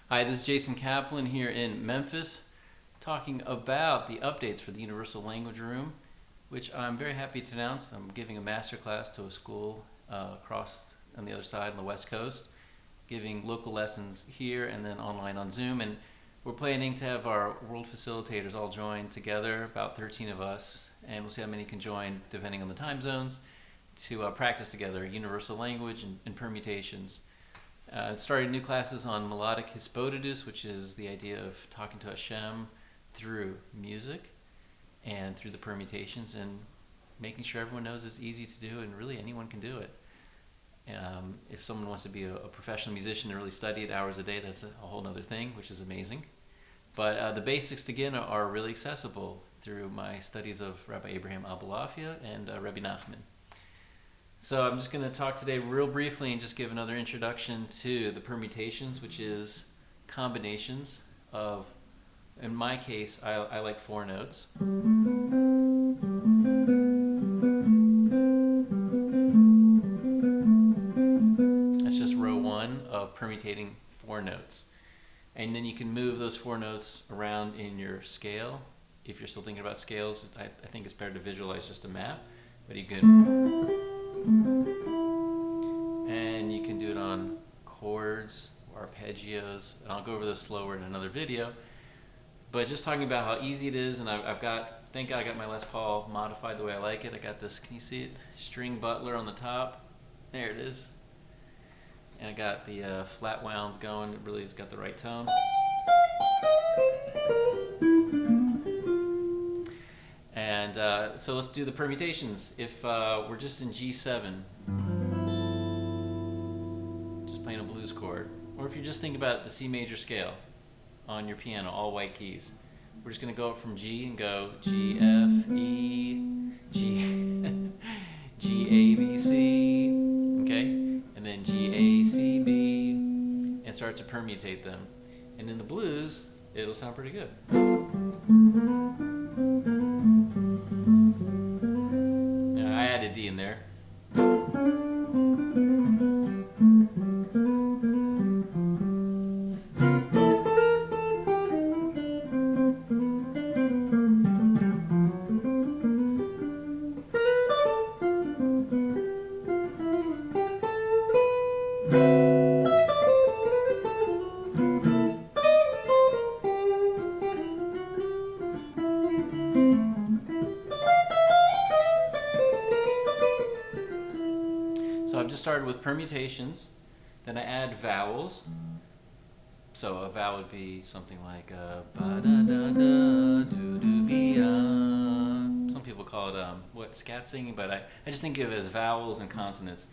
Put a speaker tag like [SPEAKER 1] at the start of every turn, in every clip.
[SPEAKER 1] Hi, this is Jason Kaplan here in Memphis, talking about the updates for the Universal Language Room, which I'm very happy to announce. I'm giving a master class to a school across on the other side on the West Coast, giving local lessons here and then online on Zoom. And we're planning to have our world facilitators all join together, about 13 of us, and we'll see how many can join depending on the time zones, to practice together universal language and permutations. Started new classes on melodic hispodidus, which is the idea of talking to Hashem through music and through the permutations, and making sure everyone knows it's easy to do and really anyone can do it. If someone wants to be a professional musician and really study it hours a day, that's a whole other thing, which is amazing. But the basics to begin are really accessible through my studies of Rabbi Abraham Abulafia and Rabbi Nachman. So I'm just going to talk today real briefly and just give another introduction to the permutations, which is combinations of, in my case, I like four notes. That's just row one of permutating four notes. And then you can move those four notes around in your scale. If you're still thinking about scales, I think it's better to visualize just a map, but you can... And you can do it on chords or arpeggios, and I'll go over this slower in another video. But just talking about how easy it is, and thank God I got my Les Paul modified the way I like it. I got this, can you see it? String butler on the top. There it is. And I got the flat wounds going. It really has got the right tone. And so let's do the permutations. If we're just in G7, just playing a blues chord, or if you're just thinking about the C major scale on your piano, all white keys, we're just going to go up from G and go G, F, E, G, G, A, B, C, okay? And then G, A, C, B, and start to permutate them. And in the blues, it'll sound pretty good. I added D in there. So I've just started with permutations, then I add vowels. So a vowel would be something like ba-da-da-da, some people call it scat singing, but I just think of it as vowels and consonants.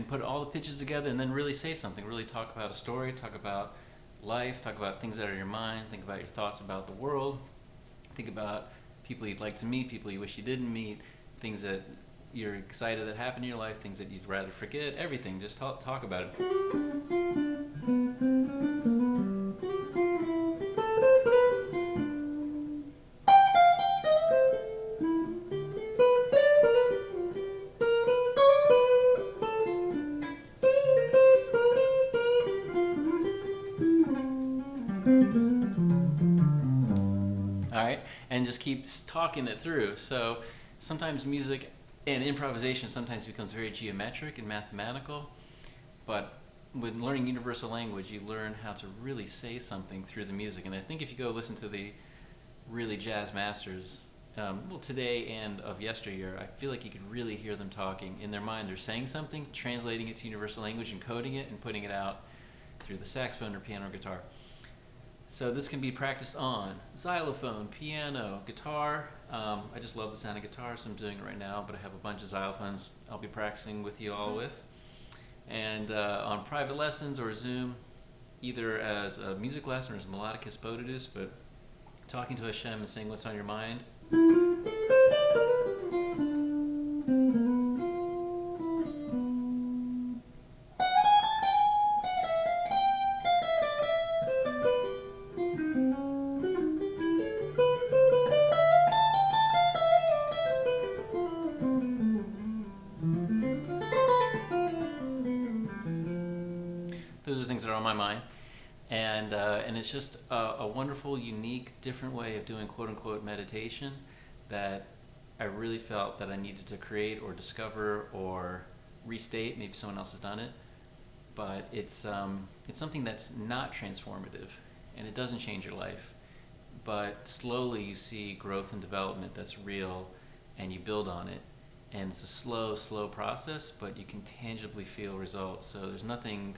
[SPEAKER 1] Put all the pitches together and then really say something, really talk about a story, talk about life, talk about things that are in your mind, think about your thoughts about the world, think about people you'd like to meet, people you wish you didn't meet, things that you're excited that happened in your life, things that you'd rather forget, everything, just talk about it. Alright, and just keep talking it through. So sometimes music and improvisation sometimes becomes very geometric and mathematical, but when learning universal language, you learn how to really say something through the music. And I think if you go listen to the really jazz masters, today and of yesteryear, I feel like you could really hear them talking. In their mind, they're saying something, translating it to universal language, encoding it, and putting it out through the saxophone or piano or guitar. So this can be practiced on xylophone, piano, guitar. I just love the sound of guitar, so I'm doing it right now, but I have a bunch of xylophones I'll be practicing with you all with. And on private lessons or Zoom, either as a music lesson or as melodic hisbodedus, but talking to Hashem and saying what's on your mind. Those are things that are on my mind. And it's just a wonderful, unique, different way of doing quote-unquote meditation that I really felt that I needed to create or discover or restate. Maybe someone else has done it. But it's something that's not transformative, and it doesn't change your life. But slowly you see growth and development that's real, and you build on it. And it's a slow process, but you can tangibly feel results. So there's nothing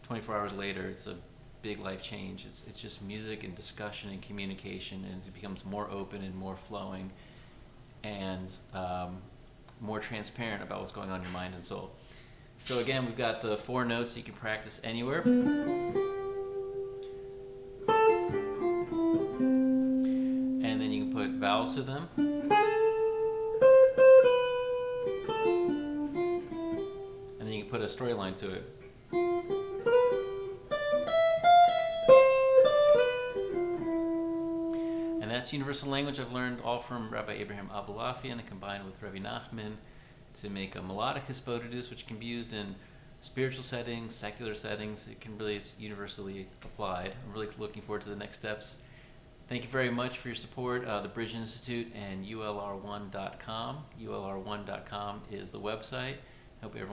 [SPEAKER 1] 24 hours later, it's a big life change. It's just music and discussion and communication, and it becomes more open and more flowing and more transparent about what's going on in your mind and soul. So again, we've got the 4 notes that you can practice anywhere. And then you can put vowels to them. And then you can put a storyline to it. And that's universal language I've learned all from Rabbi Abraham Abulafia, and I combined with Rabbi Nachman to make a melodic hisbodedus, which can be used in spiritual settings, secular settings. It's universally applied. I'm really looking forward to the next steps. Thank you very much for your support. The Bridge Institute and ulr1.com. ulr1.com is the website. Hope everyone